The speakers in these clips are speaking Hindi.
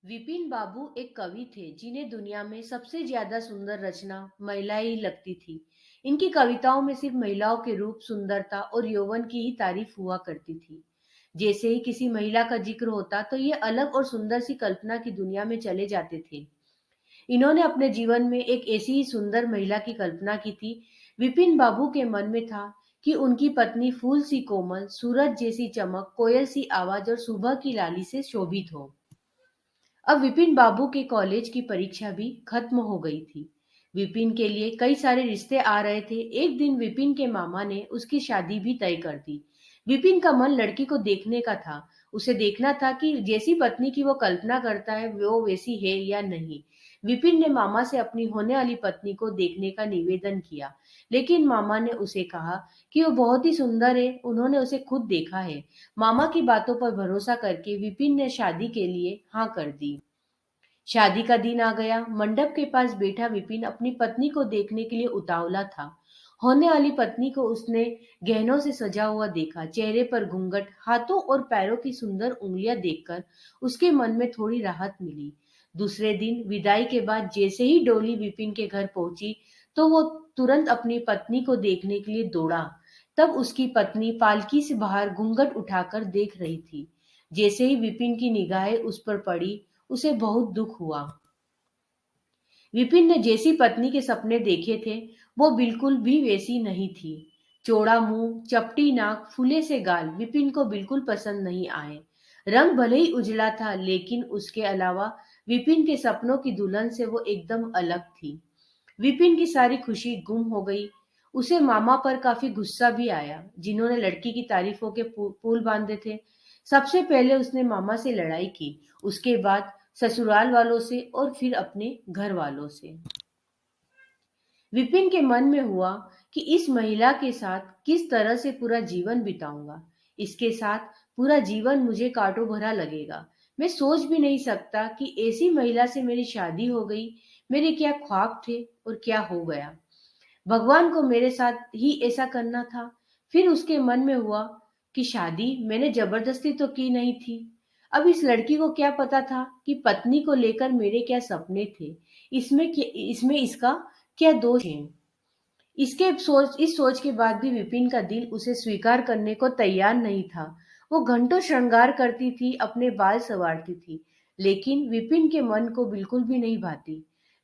विपिन बाबू एक कवि थे जिन्हें दुनिया में सबसे ज्यादा सुंदर रचना महिला ही लगती थी। इनकी कविताओं में सिर्फ महिलाओं के रूप, सुंदरता और यौवन की ही तारीफ हुआ करती थी। जैसे ही किसी महिला का जिक्र होता तो ये अलग और सुंदर सी कल्पना की दुनिया में चले जाते थे। इन्होंने अपने जीवन में एक ऐसी ही सुंदर महिला की कल्पना की थी। विपिन बाबू के मन में था कि उनकी पत्नी फूल सी कोमल, सूरज जैसी चमक, कोयल सी आवाज और सुबह की लाली से शोभित हो। अब विपिन बाबू के कॉलेज की परीक्षा भी खत्म हो गई थी। विपिन के लिए कई सारे रिश्ते आ रहे थे। एक दिन विपिन के मामा ने उसकी शादी भी तय कर दी। विपिन का मन लड़की को देखने का था। उसे देखना था कि जैसी पत्नी की वो कल्पना करता है वो वैसी है या नहीं। विपिन ने मामा से अपनी होने वाली पत्नी को देखने का निवेदन किया, लेकिन मामा ने उसे कहा कि वो बहुत ही सुंदर है, उन्होंने उसे खुद देखा है। मामा की बातों पर भरोसा करके विपिन ने शादी के लिए हाँ कर दी। शादी का दिन आ गया। मंडप के पास बैठा विपिन अपनी पत्नी को देखने के लिए उतावला था। होने वाली पत्नी को उसने गहनों से सजा हुआ देखा। चेहरे पर घूंघट, हाथों और पैरों की सुंदर उंगलियां देखकर उसके मन में थोड़ी राहत मिली। दूसरे दिन विदाई के बाद जैसे ही डोली विपिन के घर पहुंची तो वो तुरंत अपनी पत्नी को देखने के लिए दौड़ा। तब उसकी पत्नी पालकी से बाहर घूंघट उठाकर देख रही थी। जैसे ही विपिन की निगाहें उस पर पड़ी, उसे बहुत दुख हुआ। विपिन ने जैसी पत्नी के सपने देखे थे वो बिल्कुल भी वैसी नहीं थी। चौड़ा मुंह, चपटी नाक, फूले से गाल विपिन को बिल्कुल पसंद नहीं आए। रंग भले ही उजला था, लेकिन उसके अलावा विपिन के सपनों की दुल्हन से वो एकदम अलग थी। विपिन की सारी खुशी गुम हो गई। उसे मामा पर काफी गुस्सा भी आया, जिन्होंने लड़की की तारीफों के पुल बांधे थे। सबसे पहले उसने मामा से लड़ाई की, उसके बाद ससुराल वालों से और फिर अपने घर वालों से। विपिन के मन में हुआ कि इस महिला के साथ किस तरह से पूरा जीवन बिताऊंगा। इसके साथ पूरा जीवन मुझे कांटों भरा लगेगा। मैं सोच भी नहीं सकता कि ऐसी महिला से मेरी शादी हो गई। मेरे क्या ख्वाब थे और क्या हो गया। भगवान को मेरे साथ ही ऐसा करना था। फिर उसके मन में हुआ कि शादी मैंने जबरदस्ती तो की नहीं थी। अब इस लड़की को क्या पता था कि पत्नी को लेकर मेरे क्या सपने थे। इसमें इसका क्या दोष है। इस सोच के बाद भी विपिन का दिल उसे स्वीकार करने को तैयार नहीं था। वो घंटों श्रृंगार करती थी, अपने बाल संवारती थी, लेकिन विपिन के मन को बिल्कुल भी नहीं भाती।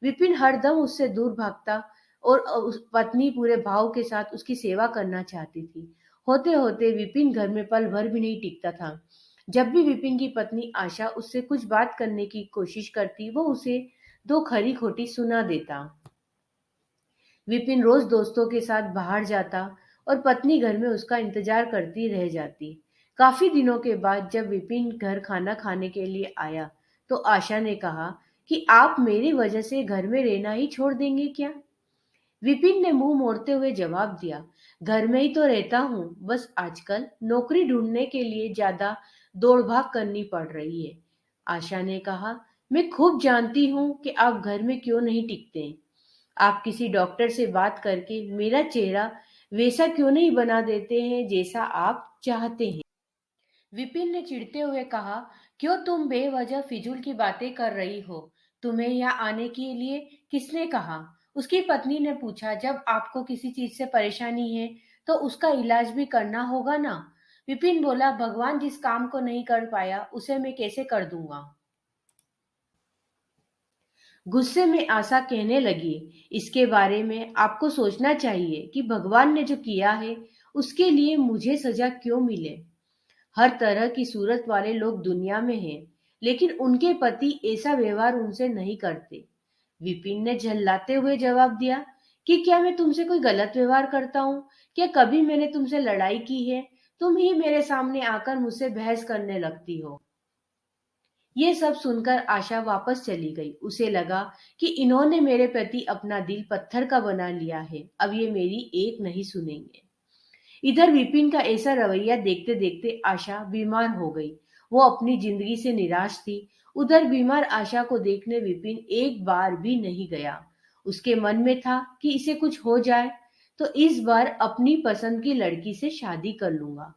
विपिन हरदम उससे दूर भागता और उस पत्नी पूरे भाव के साथ उसकी सेवा करना चाहती थी। होते होते विपिन घर में पल भर भी नहीं टिकता था। जब भी विपिन की पत्नी आशा उससे कुछ बात करने की कोशिश करती, वो उसे दो खरी खोटी सुना देता। विपिन रोज दोस्तों के साथ बाहर जाता और पत्नी घर में उसका इंतजार करती रह जाती। काफी दिनों के बाद जब विपिन घर खाना खाने के लिए आया तो आशा ने कहा कि आप मेरी वजह से घर में रहना ही छोड़ देंगे क्या। विपिन ने मुंह मोड़ते हुए जवाब दिया, घर में ही तो रहता हूँ, बस आजकल नौकरी ढूंढने के लिए ज्यादा दौड़ भाग करनी पड़ रही है। आशा ने कहा, मैं खूब जानती हूँ कि आप घर में क्यों नहीं टिकते। आप किसी डॉक्टर से बात करके मेरा चेहरा वैसा क्यों नहीं बना देते हैं जैसा आप चाहते हैं। विपिन ने चिढ़ते हुए कहा, क्यों तुम बेवजह फिजूल की बातें कर रही हो। तुम्हें यहाँ आने के लिए किसने कहा। उसकी पत्नी ने पूछा, जब आपको किसी चीज से परेशानी है तो उसका इलाज भी करना होगा ना। विपिन बोला, भगवान जिस काम को नहीं कर पाया उसे मैं कैसे कर दूंगा। गुस्से में आशा कहने लगी, इसके बारे में आपको सोचना चाहिए कि भगवान ने जो किया है उसके लिए मुझे सजा क्यों मिले। हर तरह की सूरत वाले लोग दुनिया में हैं, लेकिन उनके पति ऐसा व्यवहार उनसे नहीं करते। विपिन ने झल्लाते हुए जवाब दिया कि क्या मैं तुमसे कोई गलत व्यवहार करता हूँ। क्या कभी मैंने तुमसे लड़ाई की है। तुम ही मेरे सामने आकर मुझसे बहस करने लगती हो। ये सब सुनकर आशा वापस चली गई। उसे लगा कि इन्होंने मेरे प्रति अपना दिल पत्थर का बना लिया है, अब ये मेरी एक नहीं सुनेंगे। इधर विपिन का ऐसा रवैया देखते देखते आशा बीमार हो गई। वो अपनी जिंदगी से निराश थी। उधर बीमार आशा को देखने विपिन एक बार भी नहीं गया। उसके मन में था कि इसे कुछ हो जाए तो इस बार अपनी पसंद की लड़की से शादी कर लूंगा।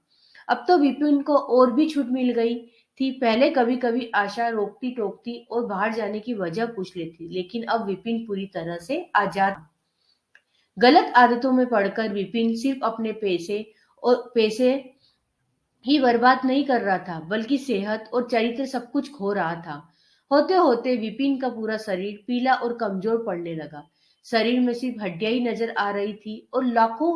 अब तो विपिन को और भी छूट मिल गई थी। पहले कभी-कभी आशा रोकती-टोकती और बाहर जाने की वजह पूछ लेती, लेकिन अब विपिन पूरी तरह से आजाद था। गलत आदतों में पड़कर विपिन सिर्फ अपने पैसे ही बर्बाद नहीं कर रहा था, बल्कि सेहत और चरित्र सब कुछ खो रहा था। होते-होते विपिन का पूरा शरीर पीला और कमजोर पड़ने लगा। शरीर में सिर्फ हड्डियां ही नजर आ रही थी और लाखों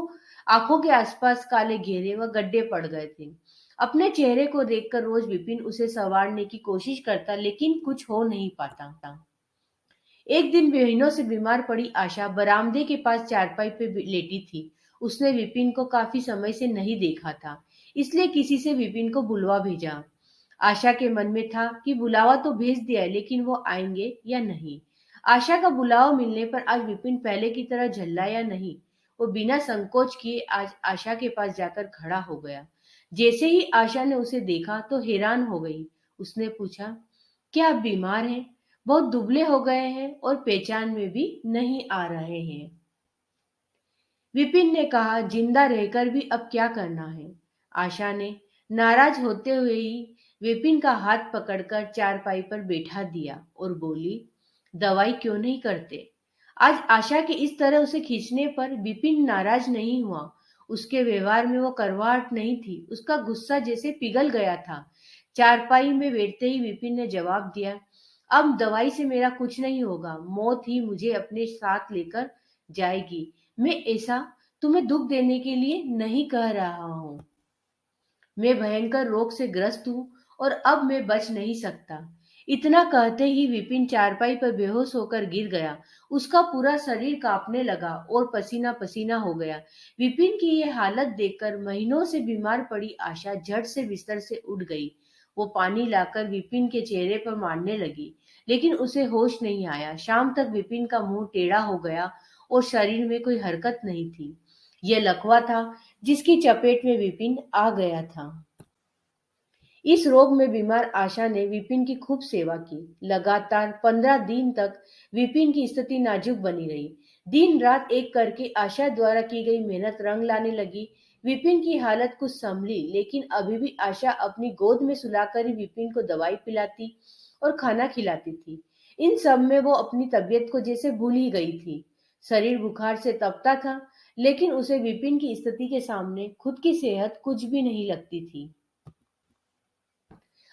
आंखों के आसपास काले घेरे व गड्ढे पड़ गए थे। अपने चेहरे को देखकर रोज विपिन उसे संवारने की कोशिश करता, लेकिन कुछ हो नहीं पाता। एक दिन महीनों से बीमार पड़ी आशा बरामदे के पास चारपाई पे लेटी थी। उसने विपिन को काफी समय से नहीं देखा था, इसलिए किसी से विपिन को बुलवा भेजा। आशा के मन में था कि बुलावा तो भेज दिया है, लेकिन वो आएंगे या नहीं। आशा का बुलावा मिलने पर आज विपिन पहले की तरह झल्लाया नहीं। वो बिना संकोच किए आज आशा के पास जाकर खड़ा हो गया। जैसे ही आशा ने उसे देखा तो हैरान हो गई। उसने पूछा, क्या आप बीमार हैं? बहुत दुबले हो गए हैं और पहचान में भी नहीं आ रहे हैं। विपिन ने कहा, जिंदा रहकर भी अब क्या करना है? आशा ने नाराज होते हुए ही विपिन का हाथ पकड़कर चारपाई पर बैठा दिया और बोली, दवाई क्यों नहीं करते? आज आशा के इस तरह उसे खींचने पर विपिन नाराज नहीं हुआ। उसके व्यवहार में वो करवाहट नहीं थी, उसका गुस्सा जैसे पिघल गया था। चारपाई में बैठते ही विपिन ने जवाब दिया, अब दवाई से मेरा कुछ नहीं होगा, मौत ही मुझे अपने साथ लेकर जाएगी। मैं ऐसा तुम्हें दुख देने के लिए नहीं कह रहा हूं। मैं भयंकर रोग से ग्रस्त हूँ और अब मैं बच नहीं सकता। इतना कहते ही विपिन चारपाई पर बेहोश होकर गिर गया। उसका पूरा शरीर कांपने लगा और पसीना पसीना हो गया। विपिन की ये हालत देखकर महीनों से बीमार पड़ी आशा झट से बिस्तर से उठ गई। वो पानी लाकर विपिन के चेहरे पर मारने लगी, लेकिन उसे होश नहीं आया। शाम तक विपिन का मुंह टेढ़ा हो गया और शरीर में कोई हरकत नहीं थी। यह लकवा था जिसकी चपेट में विपिन आ गया था। इस रोग में बीमार आशा ने विपिन की खूब सेवा की। लगातार 15 दिन तक विपिन की स्थिति नाजुक बनी रही। दिन रात एक करके आशा द्वारा की गई मेहनत रंग लाने लगी। विपिन की हालत कुछ संभली, लेकिन अभी भी आशा अपनी गोद में सुलाकर ही विपिन को दवाई पिलाती और खाना खिलाती थी। इन सब में वो अपनी तबीयत को जैसे भूल ही गई थी। शरीर बुखार से तपता था, लेकिन उसे विपिन की स्थिति के सामने खुद की सेहत कुछ भी नहीं लगती थी।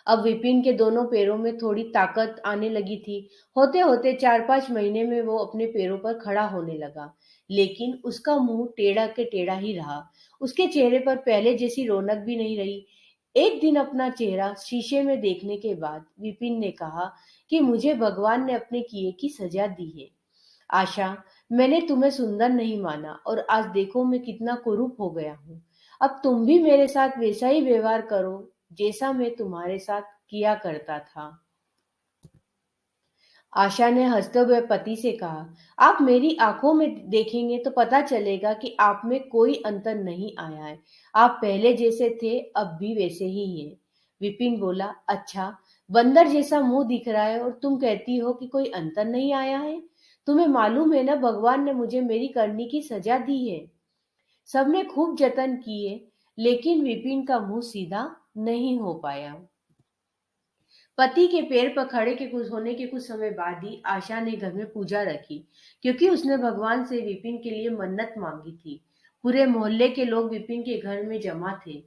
अब विपिन के दोनों पैरों में थोड़ी ताकत आने लगी थी। होते होते 4-5 महीने में वो अपने पैरों पर खड़ा होने लगा, लेकिन उसका मुंह टेढ़ा के टेढ़ा ही रहा। उसके चेहरे पर पहले जैसी रौनक भी नहीं रही। एक दिन अपना चेहरा शीशे में देखने के बाद विपिन ने कहा कि मुझे भगवान ने अपने किए की सजा दी है। आशा, मैंने तुम्हें सुंदर नहीं माना और आज देखो मैं कितना कुरूप हो गया हूँ। अब तुम भी मेरे साथ वैसा ही व्यवहार करो जैसा मैं तुम्हारे साथ किया करता था। आशा ने हंसते हुए पति से कहा, आप मेरी आंखों में देखेंगे तो पता चलेगा कि आप में कोई अंतर नहीं आया है। आप पहले जैसे थे अब भी वैसे ही हैं। विपिन बोला, अच्छा, बंदर जैसा मुंह दिख रहा है और तुम कहती हो कि कोई अंतर नहीं आया है। तुम्हें मालूम है ना, भगवान ने मुझे मेरी करनी की सजा दी है। सबने खूब जतन किए, लेकिन विपिन का मुंह सीधा नहीं हो पाया। पति के पैर पर खड़े के कुछ होने के कुछ समय बाद ही आशा ने घर में पूजा रखी, क्योंकि उसने भगवान से विपिन के लिए मन्नत मांगी थी। पूरे मोहल्ले के लोग विपिन के घर में जमा थे।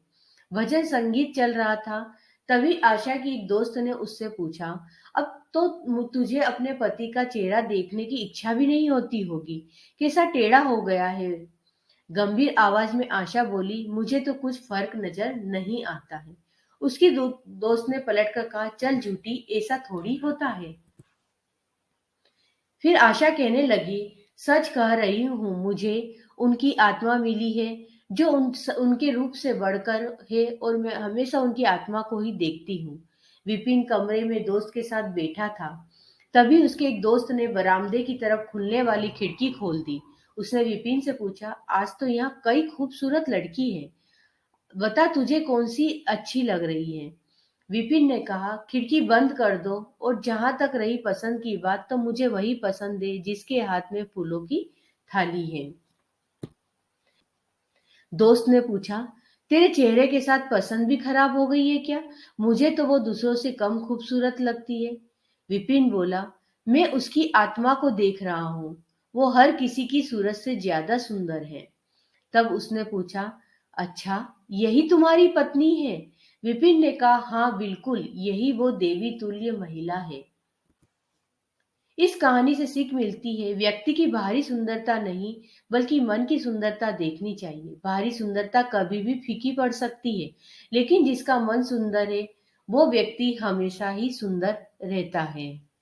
भजन संगीत चल रहा था। तभी आशा की एक दोस्त ने उससे पूछा, अब तो तुझे अपने पति का चेहरा देखने की इच्छा भी नहीं होती होगी, कैसा टेढ़ा हो गया है? गंभीर आवाज में आशा बोली, मुझे तो कुछ फर्क नजर नहीं आता है। उसकी दोस्त ने पलटकर कहा, चल झूठी, ऐसा थोड़ी होता है। फिर आशा कहने लगी, सच कह रही हूँ, मुझे उनकी आत्मा मिली है जो उनके रूप से बढ़कर है और मैं हमेशा उनकी आत्मा को ही देखती हूँ। विपिन कमरे में दोस्त के साथ बैठा था। तभी उसके एक दोस्त ने बरामदे की तरफ खुलने वाली खिड़की खोल दी। उसने विपिन से पूछा, आज तो यहाँ कई खूबसूरत लड़की है, बता तुझे कौन सी अच्छी लग रही है? विपिन ने कहा, खिड़की बंद कर दो, और जहां तक रही पसंद की बात, तो मुझे वही पसंद है जिसके हाथ में फूलों की थाली है। दोस्त ने पूछा, तेरे चेहरे के साथ पसंद भी खराब हो गई है क्या? मुझे तो वो दूसरों से कम खूबसूरत लगती है। विपिन बोला, मैं उसकी आत्मा को देख रहा हूँ। वो हर किसी की सूरत से ज्यादा सुंदर है। तब उसने पूछा, अच्छा, यही तुम्हारी पत्नी है? विपिन ने कहा, हाँ बिल्कुल, यही वो देवी तुल्य महिला है। इस कहानी से सीख मिलती है, व्यक्ति की बाहरी सुंदरता नहीं बल्कि मन की सुंदरता देखनी चाहिए। बाहरी सुंदरता कभी भी फीकी पड़ सकती है, लेकिन जिसका मन सुंदर है वो व्यक्ति हमेशा ही सुंदर रहता है।